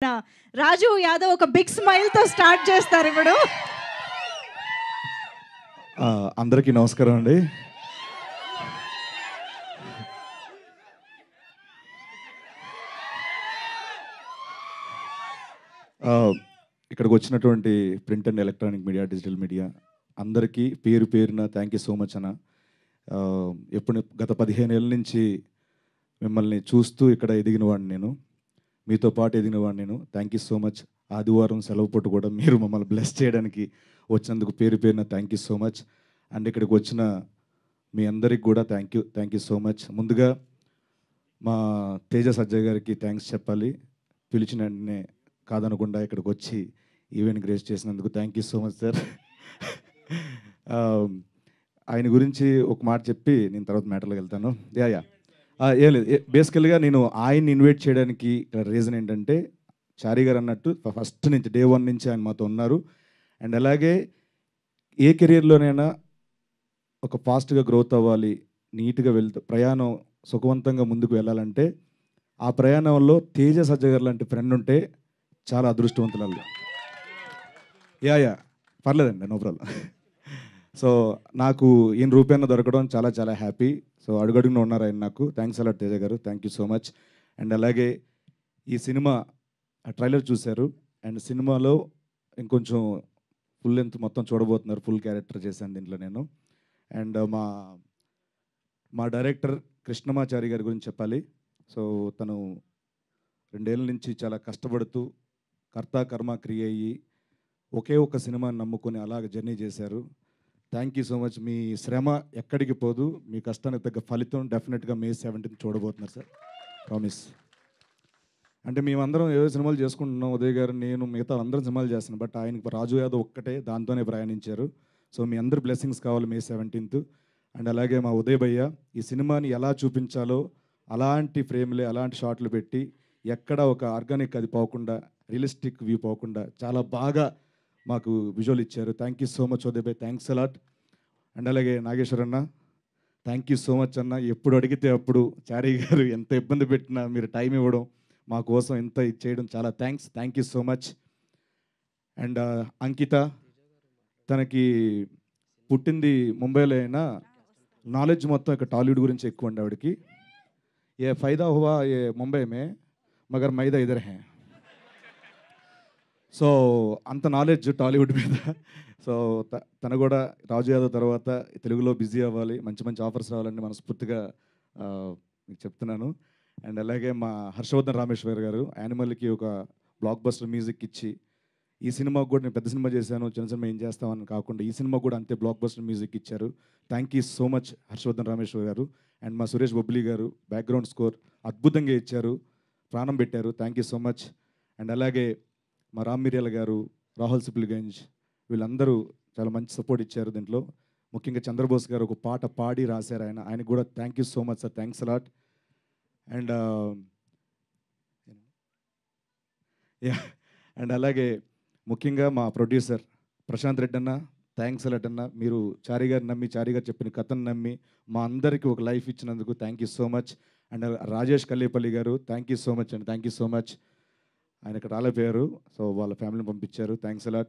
రాజు యాదవ్ ఒక big smile తో start చేస్తారు ఇప్పుడు. అందరికీ నమస్కారం అండి. ఇక్కడికి వచ్చినటువంటి print and electronic media, digital media అందరికీ పేరు పేరున థ్యాంక్ యూ సో మచ్ అన్న. ఎప్పుడు గత 15 ఏళ్ళ నుంచి మిమ్మల్ని చూస్తూ ఇక్కడ ఎదిగిన వాడిని నేను, మీతో పాటు ఎదిగిన వాడిని నేను. Thank you so much. ఆదివారం సెలవు పూట కూడా మీరు మమ్మల్ని బ్లెస్ చేయడానికి వచ్చినందుకు పేరు పేరున thank you so much. And ఇక్కడికి వచ్చిన మీ అందరికి కూడా థ్యాంక్ యూ సో మచ్. ముందుగా మా తేజ సజ్జయ్ గారికి థ్యాంక్స్ చెప్పాలి. పిలిచిన వెంటనే కాదనకుండా ఇక్కడికి వచ్చి ఈవెంట్ గ్రేస్ చేసినందుకు thank you so much sir. ఆయన గురించి ఒక మాట చెప్పి నేను తర్వాత మ్యాటర్లోకి వెళ్తాను. ఏం లేదు, బేసికల్గా నేను ఆయన్ని ఇన్వైట్ చేయడానికి రీజన్ ఏంటంటే, చారీ గారు అన్నట్టు ఫస్ట్ నుంచి డే 1 నుంచి ఆయన మాతో ఉన్నారు. అండ్ అలాగే ఏ కెరియర్లోనైనా ఒక ఫాస్ట్గా గ్రోత్ అవ్వాలి, నీట్గా ప్రయాణం సుఖవంతంగా ముందుకు వెళ్ళాలంటే ఆ ప్రయాణంలో తేజ సజ్జ గారు లాంటి ఫ్రెండ్ ఉంటే చాలా అదృష్టవంతులు. పర్లేదండి, నో ప్రాబ్లం. సో నాకు ఈయన రూపాయన దొరకడం చాలా చాలా హ్యాపీ. సో అడుగడుగున ఉన్నారు ఆయన నాకు. థ్యాంక్స్ అలాట్ తేజ గారు, thank you so much. And అలాగే ఈ సినిమా ట్రైలర్ చూశారు, అండ్ సినిమాలో ఇంకొంచెం ఫుల్ లెంత్ మొత్తం చూడబోతున్నారు. ఫుల్ క్యారెక్టర్ చేశాను దీంట్లో నేను. అండ్ మా డైరెక్టర్ కృష్ణమాచారి గారి గురించి చెప్పాలి. సో తను 2 ఏళ్ళ నుంచి చాలా కష్టపడుతూ కర్త కర్మ క్రియ అయ్యి ఒకే ఒక సినిమాని నమ్ముకొని అలాగ జర్నీ చేశారు. Thank you so much. మీ శ్రమ ఎక్కడికి పోదు, మీ కష్టానికి తగ్గ ఫలితం డెఫినెట్గా May 17 చూడబోతున్నారు సార్, ప్రామిస్. అంటే మేమందరం ఏవో సినిమాలు చేసుకుంటున్నాం, ఉదయ్ గారు, నేను, మిగతా అందరం సినిమాలు చేస్తున్నాం. బట్ ఆయనకి రాజు యాదవ్ ఒక్కటే దాంతోనే ప్రయాణించారు. సో మీ అందరి బ్లెస్సింగ్స్ కావాలి May 17. అండ్ అలాగే మా ఉదయ్ భయ్య ఈ సినిమాని ఎలా చూపించాలో అలాంటి ఫ్రేమ్లే, అలాంటి షాట్లు పెట్టి ఎక్కడ ఒక ఆర్గానిక్ అది పోకుండా, రియలిస్టిక్ వ్యూ పోకుండా చాలా బాగా మాకు విజువల్ ఇచ్చారు. Thank you so much Uday భయ్, థ్యాంక్స్ అలాట్. అండ్ అలాగే నాగేశ్వర్ అన్న, థ్యాంక్ యూ సో మచ్ అన్న. ఎప్పుడు అడిగితే అప్పుడు చారీ గారు ఎంత ఇబ్బంది పెట్టినా మీరు టైం ఇవ్వడం, మా కోసం ఇంత ఇచ్చేయడం చాలా thank you so much. And Ankita, తనకి పుట్టింది ముంబైలో అయినా నాలెడ్జ్ మొత్తం ఇక్కడ టాలీవుడ్ గురించి ఎక్కువ అండి ఆవిడకి. ఏ ఫైదా హువా ఏ ముంబై మే మగర్ మైదా ఇదర్ హే. సో అంత నాలెడ్జ్ టాలీవుడ్ మీద. సో తను కూడా రాజు యాదవ్ తర్వాత తెలుగులో బిజీ అవ్వాలి, మంచి మంచి ఆఫర్స్ రావాలని మనస్ఫూర్తిగా మీకు చెప్తున్నాను. అండ్ అలాగే మా హర్షవర్ధన్ రామేశ్వర్ గారు యానిమల్కి ఒక బ్లాక్ బస్టర్ మ్యూజిక్ ఇచ్చి, ఈ సినిమాకు కూడా నేను పెద్ద సినిమా చేశాను, చిన్న సినిమా ఏం చేస్తామని కాకుండా ఈ సినిమా కూడా అంతే బ్లాక్ బస్టర్ మ్యూజిక్ ఇచ్చారు. Thank you so much Harshavardhan Rameshwar garu. And మా సురేష్ బొబ్లీ గారు బ్యాక్గ్రౌండ్ స్కోర్ అద్భుతంగా ఇచ్చారు, ప్రాణం పెట్టారు. Thank you so much. And అలాగే మా రామ్ మిర్యాల గారు, రాహుల్ సిప్లిగంజ్, వీళ్ళందరూ చాలా మంచి సపోర్ట్ ఇచ్చారు దీంట్లో. ముఖ్యంగా చంద్రబోస్ గారు ఒక పాట పాడి రాశారు, ఆయనకు కూడా thank you so much sir, thanks a lot. And and అలాగే ముఖ్యంగా మా ప్రొడ్యూసర్ ప్రశాంత్ రెడ్డి అన్న, థ్యాంక్స్ అలాట్ అన్న. మీరు చారీ గారు నమ్మి, చారీ గారు చెప్పిన కథను నమ్మి మా అందరికీ ఒక లైఫ్ ఇచ్చినందుకు thank you so much. And Rajesh Kallepalli గారు, థ్యాంక్ యూ సో మచ్ అండి, థ్యాంక్ యూ సో మచ్. ఆయన ఇక్కడ రాలేపోయారు, సో వాళ్ళ ఫ్యామిలీని పంపించారు, థ్యాంక్స్ అలాట్.